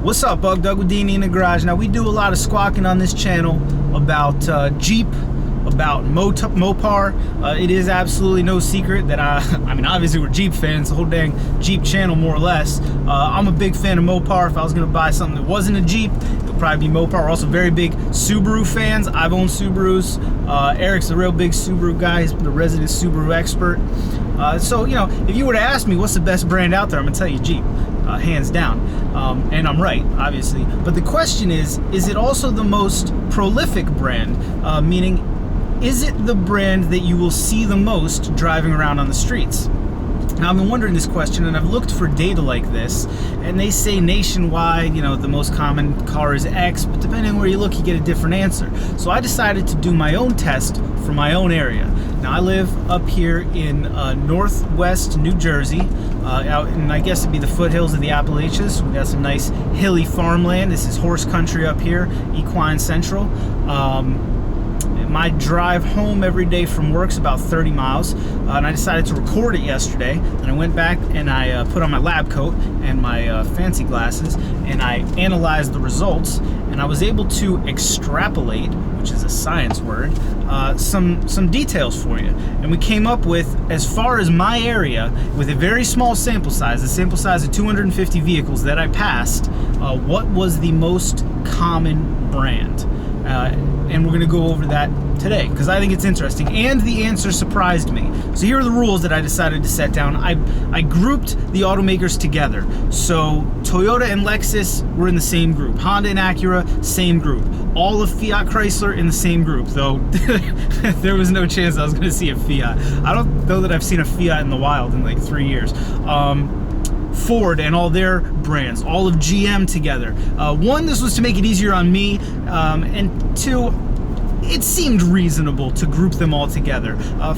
What's up, Bug Doug with D&E in the Garage. Now, we do a lot of squawking on this channel about Jeep, about Mopar. It is absolutely no secret that I mean, obviously we're Jeep fans, the whole dang Jeep channel more or less. I'm a big fan of Mopar. If I was gonna buy something that wasn't a Jeep, it would probably be Mopar. We're also very big Subaru fans. I've owned Subarus. Eric's a real big Subaru guy. He's the resident Subaru expert. So, you know, if you were to ask me what's the best brand out there, I'm gonna tell you Jeep, hands down. And I'm right, obviously. But the question is it also the most prolific brand? Meaning, is it the brand that you will see the most driving around on the streets? Now, I've been wondering this question, and I've looked for data like this, and they say nationwide, you know, the most common car is X, but depending on where you look, you get a different answer. So I decided to do my own test for my own area. Now, I live up here in northwest New Jersey, out in, I guess it'd be the foothills of the Appalachians. We got some nice hilly farmland. This is horse country up here, Equine Central. My drive home every day from work's about 30 miles, and I decided to record it yesterday. And I went back and I put on my lab coat and my fancy glasses, and I analyzed the results, and I was able to extrapolate, which is a science word, some details for you. And we came up with, as far as my area, with a very small sample size, the sample size of 250 vehicles that I passed, what was the most common brand? And we're going to go over that today because I think it's interesting, and the answer surprised me. So here are the rules that I decided to set down. I grouped the automakers together. So Toyota and Lexus were in the same group. Honda and Acura, same group. All of Fiat Chrysler in the same group, though there was no chance I was going to see a Fiat. I don't know that I've seen a Fiat in the wild in like 3 years. Ford and all their brands, all of GM together. One, this was to make it easier on me, and two, it seemed reasonable to group them all together.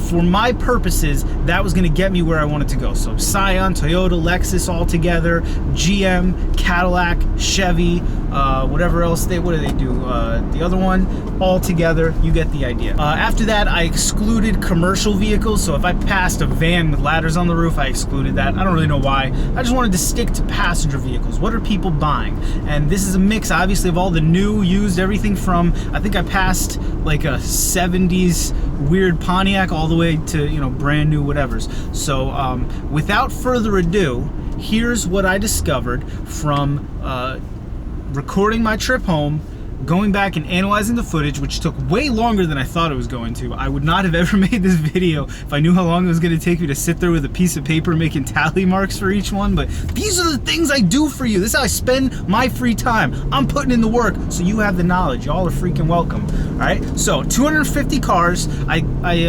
For my purposes, that was going to get me where I wanted to go. So Scion, Toyota, Lexus all together, GM, Cadillac, Chevy, whatever else what do they do? The other one, all together, you get the idea. After that, I excluded commercial vehicles. So if I passed a van with ladders on the roof, I excluded that. I don't really know why. I just wanted to stick to passenger vehicles. What are people buying? And this is a mix, obviously, of all the new, used, everything from, I think I passed like a 70s weird Pontiac all the way to, you know, brand new whatevers. So without further ado, here's what I discovered from recording my trip home, going back and analyzing the footage, which took way longer than I thought it was going to. I would not have ever made this video if I knew how long it was going to take me to sit there with a piece of paper making tally marks for each one, but these are the things I do for you. This is how I spend my free time. I'm putting in the work, so you have the knowledge. Y'all are freaking welcome. All right, so 250 cars. I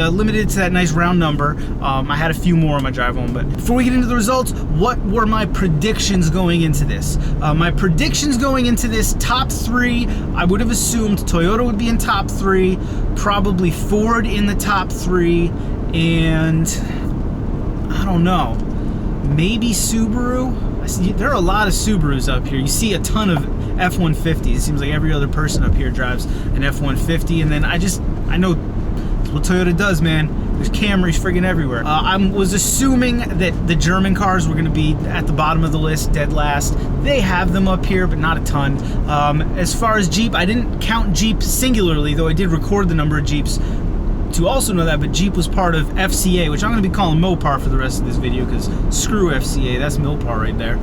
limited it to that nice round number. I had a few more on my drive home, but before we get into the results, what were my predictions going into this? My predictions going into this, top three, I would have assumed Toyota would be in top three, probably Ford in the top three, and I don't know, maybe Subaru. There are a lot of Subarus up here. You see a ton of F-150s. It seems like every other person up here drives an F-150, and then I know that's what Toyota does, man. There's Camrys friggin' everywhere. I was assuming that the German cars were gonna be at the bottom of the list, dead last. They have them up here, but not a ton. As far as Jeep, I didn't count Jeep singularly, though I did record the number of Jeeps to also know that, but Jeep was part of FCA, which I'm gonna be calling Mopar for the rest of this video, because screw FCA, that's Milpar right there.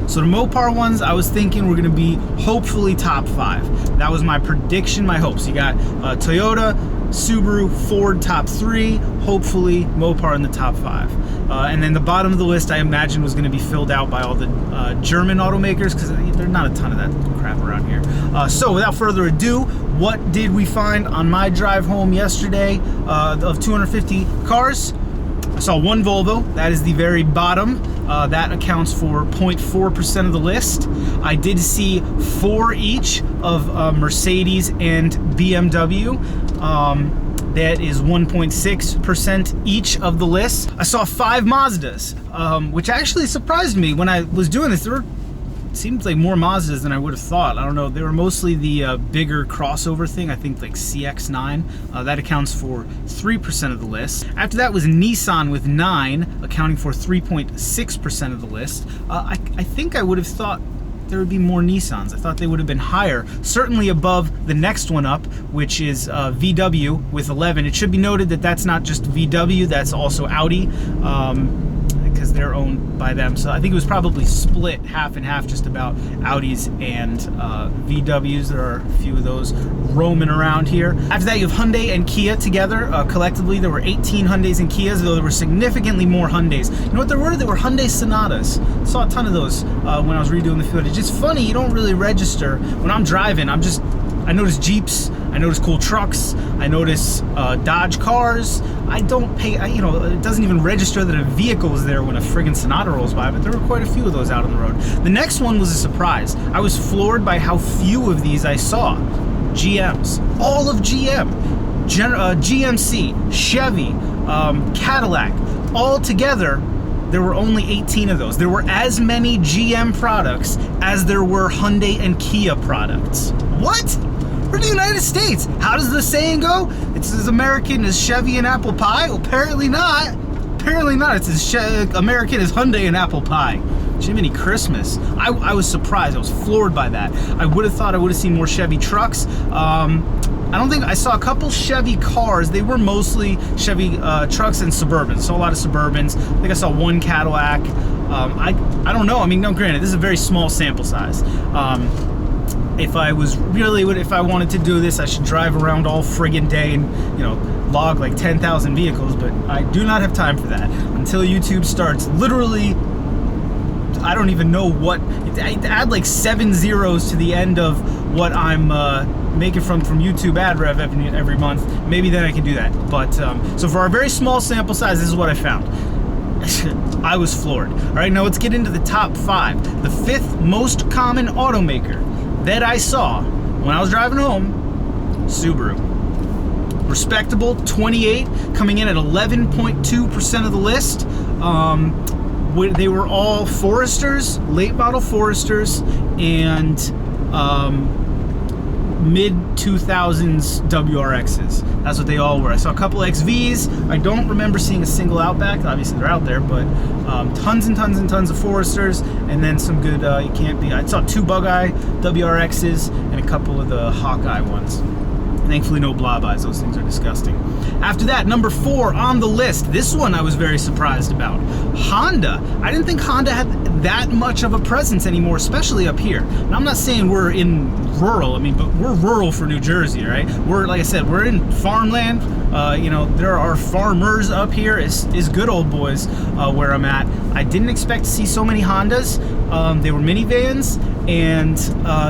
So the Mopar ones, I was thinking were gonna be hopefully top 5. That was my prediction, my hopes. You got Toyota, Subaru, Ford top 3, hopefully Mopar in the top 5. And then the bottom of the list I imagine was going to be filled out by all the German automakers, because there's not a ton of that crap around here. So without further ado, what did we find on my drive home yesterday of 250 cars? I saw one Volvo, that is the very bottom. That accounts for 0.4% of the list. I did see 4 each of Mercedes and BMW. That is 1.6% each of the list. I saw 5 Mazdas, which actually surprised me when I was doing this. There were seemed like more Mazdas than I would have thought. I don't know, they were mostly the bigger crossover thing, I think like CX-9. That accounts for 3% of the list. After that was Nissan with 9, accounting for 3.6% of the list. I think I would have thought there would be more Nissans. I thought they would have been higher, certainly above the next one up, which is VW with 11. It should be noted that that's not just VW, that's also Audi, because they're owned by them. So I think it was probably split half and half, just about, Audis and VWs. There are a few of those roaming around here. After that, you have Hyundai and Kia together. Collectively, there were 18 Hyundais and Kias, though there were significantly more Hyundais. You know what there were? There were Hyundai Sonatas. I saw a ton of those when I was redoing the footage. It's funny, you don't really register. When I'm driving, I notice Jeeps, I notice cool trucks, I notice Dodge cars. I don't pay, it doesn't even register that a vehicle is there when a friggin' Sonata rolls by, but there were quite a few of those out on the road. The next one was a surprise. I was floored by how few of these I saw. GMs, all of GM, GMC, Chevy, Cadillac, all together. There were only 18 of those. There were as many GM products as there were Hyundai and Kia products. What? We're in the United States. How does the saying go? It's as American as Chevy and apple pie? Well, apparently not. Apparently not. It's as American as Hyundai and apple pie. Jiminy Christmas. I was surprised. I was floored by that. I would have thought I would have seen more Chevy trucks. I don't think I saw a couple Chevy cars. They were mostly Chevy trucks and Suburbans. Saw a lot of Suburbans. I think I saw one Cadillac. I don't know. I mean, no, granted, this is a very small sample size. If I wanted to do this, I should drive around all friggin' day and, log like 10,000 vehicles, but I do not have time for that. Until YouTube starts literally, I don't even know what, add like 7 zeros to the end of what I'm making from YouTube ad rev every month, maybe then I can do that. But, so for our very small sample size, this is what I found. I was floored. All right, now let's get into the top 5. The 5th most common automaker that I saw when I was driving home, Subaru. Respectable, 28, coming in at 11.2% of the list. They were all Foresters, late model Foresters, and mid-2000s WRXs. That's what they all were. I saw a couple XVs. I don't remember seeing a single Outback. Obviously, they're out there, but tons and tons and tons of Foresters, and then some good, I saw 2 Bug-Eye WRXs and a couple of the Hawkeye ones. Thankfully, no blob eyes. Those things are disgusting. After that, number 4 on the list. This one I was very surprised about. Honda. I didn't think Honda had that much of a presence anymore, especially up here. Now, I'm not saying we're in rural. But we're rural for New Jersey, right? We're, like I said, we're in farmland. There are farmers up here. Is good old boys where I'm at. I didn't expect to see so many Hondas. They were minivans and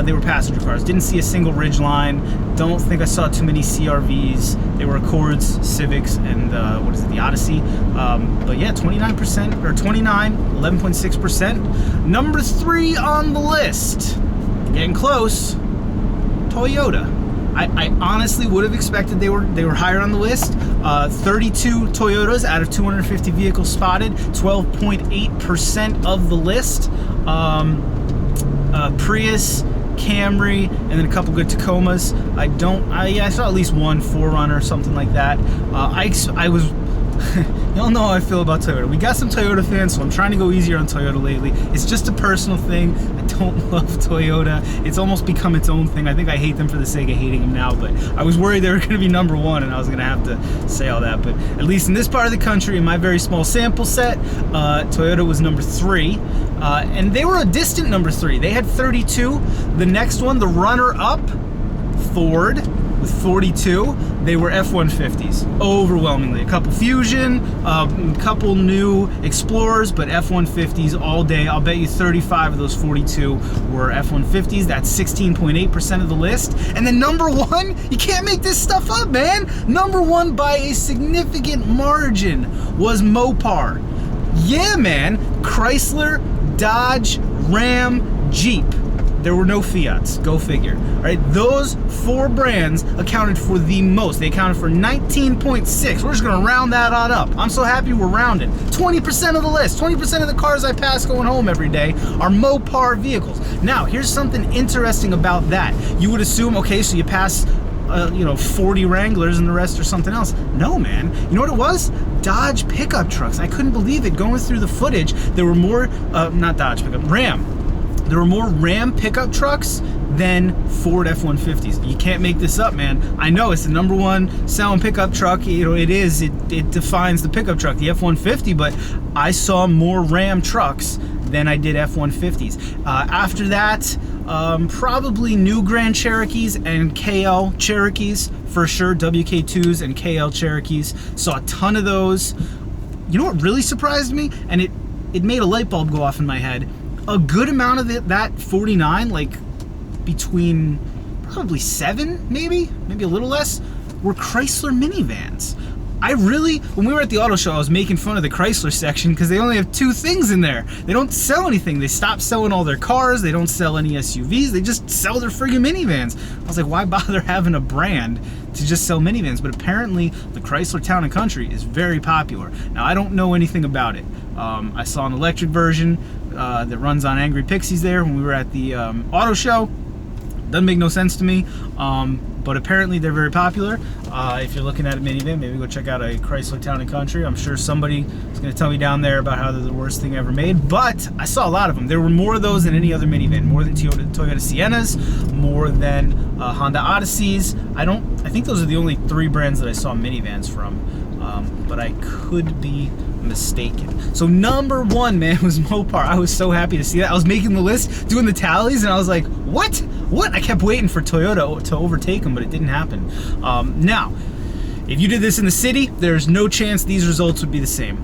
they were passenger cars. Didn't see a single Ridgeline. Don't think I saw too many CRVs. They were Accords, Civics, and the Odyssey. But yeah, 29% or 11.6%. Number 3 on the list. Getting close. Toyota. I honestly would have expected they were higher on the list. 32 Toyotas out of 250 vehicles spotted, 12.8% of the list. Prius, Camry, and then a couple good Tacomas. I saw at least one 4Runner or something like that. I was y'all know how I feel about Toyota. We got some Toyota fans, so I'm trying to go easier on Toyota lately. It's just a personal thing. I don't love Toyota. It's almost become its own thing. I think I hate them for the sake of hating them now, but I was worried they were going to be number 1, and I was going to have to say all that. But at least in this part of the country, in my very small sample set, Toyota was number 3. And they were a distant number 3. They had 32. The next one, the runner-up, Ford, with 42. They were F-150s, overwhelmingly. A couple Fusion, a couple new Explorers, but F-150s all day. I'll bet you 35 of those 42 were F-150s. That's 16.8% of the list. And then number 1, you can't make this stuff up, man. Number 1 by a significant margin was Mopar. Yeah, man. Chrysler, Dodge, Ram, Jeep. There were no Fiats. Go figure. All right, those 4 brands accounted for the most. They accounted for 19.6. We're just gonna round that on up. I'm so happy we're rounding. 20% of the list. 20% of the cars I pass going home every day are Mopar vehicles. Now, here's something interesting about that. You would assume, okay, so you pass 40 Wranglers and the rest are something else. No, man. You know what it was? Dodge pickup trucks. I couldn't believe it. Going through the footage, there were more, not Dodge pickup, Ram. there were more Ram pickup trucks than Ford F-150s. You can't make this up, man. I know it's the #1 selling pickup truck. You know, it is. It defines the pickup truck, the F-150. But I saw more Ram trucks than I did F-150s. After that, probably new Grand Cherokees and KL Cherokees for sure. WK2s and KL Cherokees. Saw a ton of those. You know what really surprised me? And it made a light bulb go off in my head. A good amount of that 49, like between probably 7, maybe a little less, were Chrysler minivans. When we were at the auto show, I was making fun of the Chrysler section because they only have 2 things in there. They don't sell anything. They stopped selling all their cars. They don't sell any SUVs. They just sell their friggin' minivans. I was like, why bother having a brand to just sell minivans? But apparently the Chrysler Town & Country is very popular. Now, I don't know anything about it. I saw an electric version that runs on Angry Pixies there when we were at the auto show. Doesn't make no sense to me, but apparently they're very popular. If you're looking at a minivan, maybe go check out a Chrysler Town & Country. I'm sure somebody is going to tell me down there about how they're the worst thing ever made, but I saw a lot of them. There were more of those than any other minivan, more than Toyota Siennas, more than Honda Odysseys. I think those are the only 3 brands that I saw minivans from, but I could be mistaken. So #1, man, was Mopar. I was so happy to see that. I was making the list, doing the tallies, and I was like, what? I kept waiting for Toyota to overtake them, but it didn't happen. Now, if you did this in the city, there's no chance these results would be the same.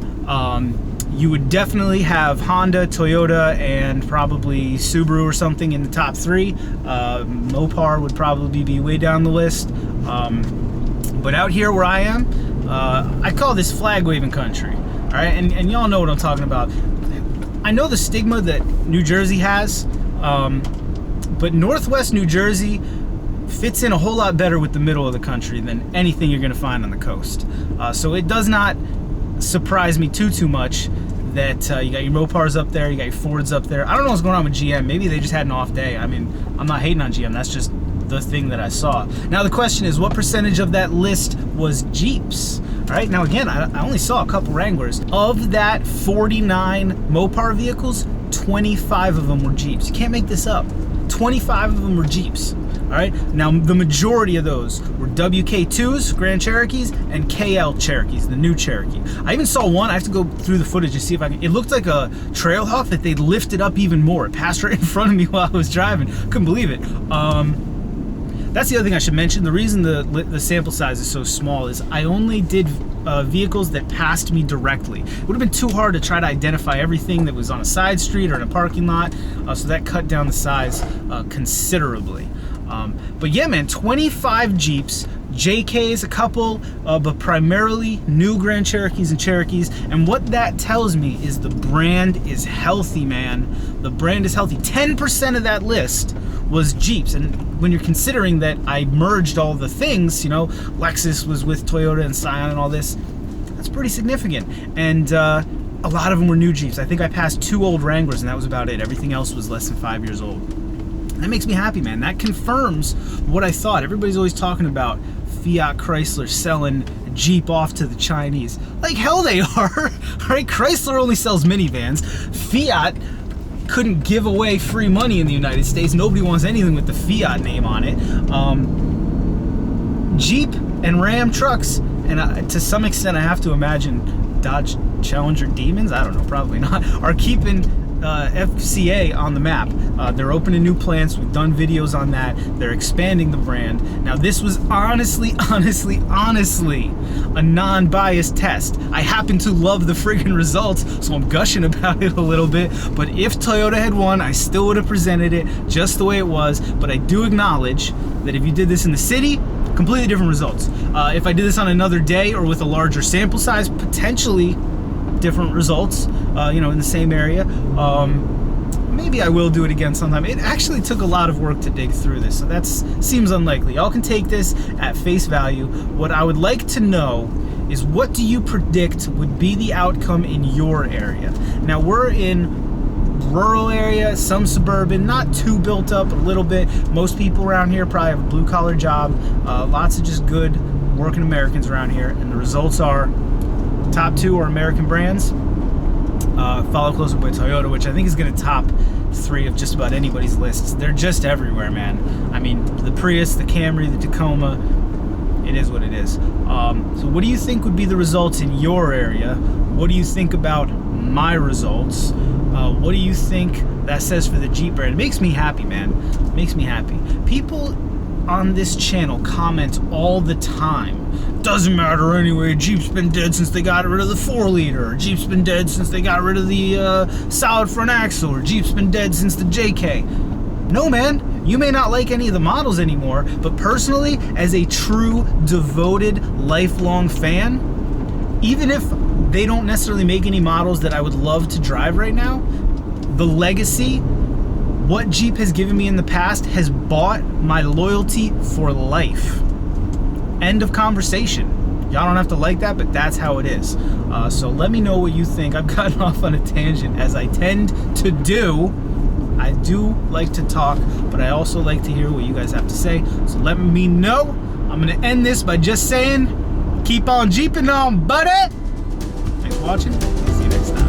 You would definitely have Honda, Toyota, and probably Subaru or something in the top 3. Mopar would probably be way down the list. But out here where I am, I call this flag-waving country. All right, and y'all know what I'm talking about. I know the stigma that New Jersey has, but Northwest New Jersey fits in a whole lot better with the middle of the country than anything you're gonna find on the coast. So it does not surprise me too much that you got your Mopars up there, you got your Fords up there. I don't know what's going on with GM. Maybe they just had an off day. I mean, I'm not hating on GM. That's just the thing that I saw. Now the question is, what percentage of that list was Jeeps? All right, now again, I only saw a couple Wranglers. Of that 49 Mopar vehicles, 25 of them were Jeeps. You can't make this up. 25 of them were Jeeps. All right, now the majority of those were WK2s, Grand Cherokees, and KL Cherokees, the new Cherokee. I even saw one, I have to go through the footage to see if I can, it looked like a Trailhawk that they lifted up even more. It passed right in front of me while I was driving. Couldn't believe it. That's the other thing I should mention. The reason the sample size is so small is I only did vehicles that passed me directly. It would have been too hard to try to identify everything that was on a side street or in a parking lot, so that cut down the size considerably. But yeah, man, 25 Jeeps, JKs, a couple, but primarily new Grand Cherokees and Cherokees. And what that tells me is the brand is healthy, man. The brand is healthy. 10% of that list was Jeeps. And when you're considering that I merged all the things, you know, Lexus was with Toyota and Scion and all this, that's pretty significant. And a lot of them were new Jeeps. I think I passed 2 old Wranglers and that was about it. Everything else was less than 5 years old. That makes me happy, man. That confirms what I thought. Everybody's always talking about Fiat Chrysler selling Jeep off to the Chinese. Like hell they are, right? Chrysler only sells minivans. Fiat couldn't give away free money in the United States. Nobody wants anything with the Fiat name on it. Jeep and Ram trucks, and to some extent I have to imagine Dodge Challenger Demons, I don't know, probably not, are keeping FCA on the map. They're opening new plants. We've done videos on that. They're expanding the brand. Now this was honestly a non-biased test. I happen to love the friggin' results, so I'm gushing about it a little bit, but if Toyota had won, I still would have presented it just the way it was. But I do acknowledge that if you did this in the city, completely different results. If I did this on another day or with a larger sample size, potentially different results, you know, in the same area. Maybe I will do it again sometime. It actually took a lot of work to dig through this, so that seems unlikely. Y'all can take this at face value. What I would like to know is, what do you predict would be the outcome in your area? Now, we're in rural area, some suburban, not too built up, a little bit. Most people around here probably have a blue-collar job. Lots of just good working Americans around here, and the results are top 2 are American brands, followed closely by Toyota, which I think is going to top 3 of just about anybody's lists. They're just everywhere, man. I mean, the Prius, the Camry, the Tacoma, it is what it is. So what do you think would be the results in your area? What do you think about my results? What do you think that says for the Jeep brand? It makes me happy, man. It makes me happy. People on this channel comment all the time. Doesn't matter anyway, Jeep's been dead since they got rid of the 4-liter. Jeep's been dead since they got rid of the solid front axle. Or Jeep's been dead since the JK. No, man. You may not like any of the models anymore, but personally, as a true, devoted, lifelong fan, even if they don't necessarily make any models that I would love to drive right now, the legacy, what Jeep has given me in the past has bought my loyalty for life. End of conversation. Y'all don't have to like that, but that's how it is. So let me know what you think. I've gotten off on a tangent, as I tend to do. I do like to talk, but I also like to hear what you guys have to say. So let me know. I'm gonna end this by just saying, keep on Jeeping on, buddy. Thanks for watching. See you next time.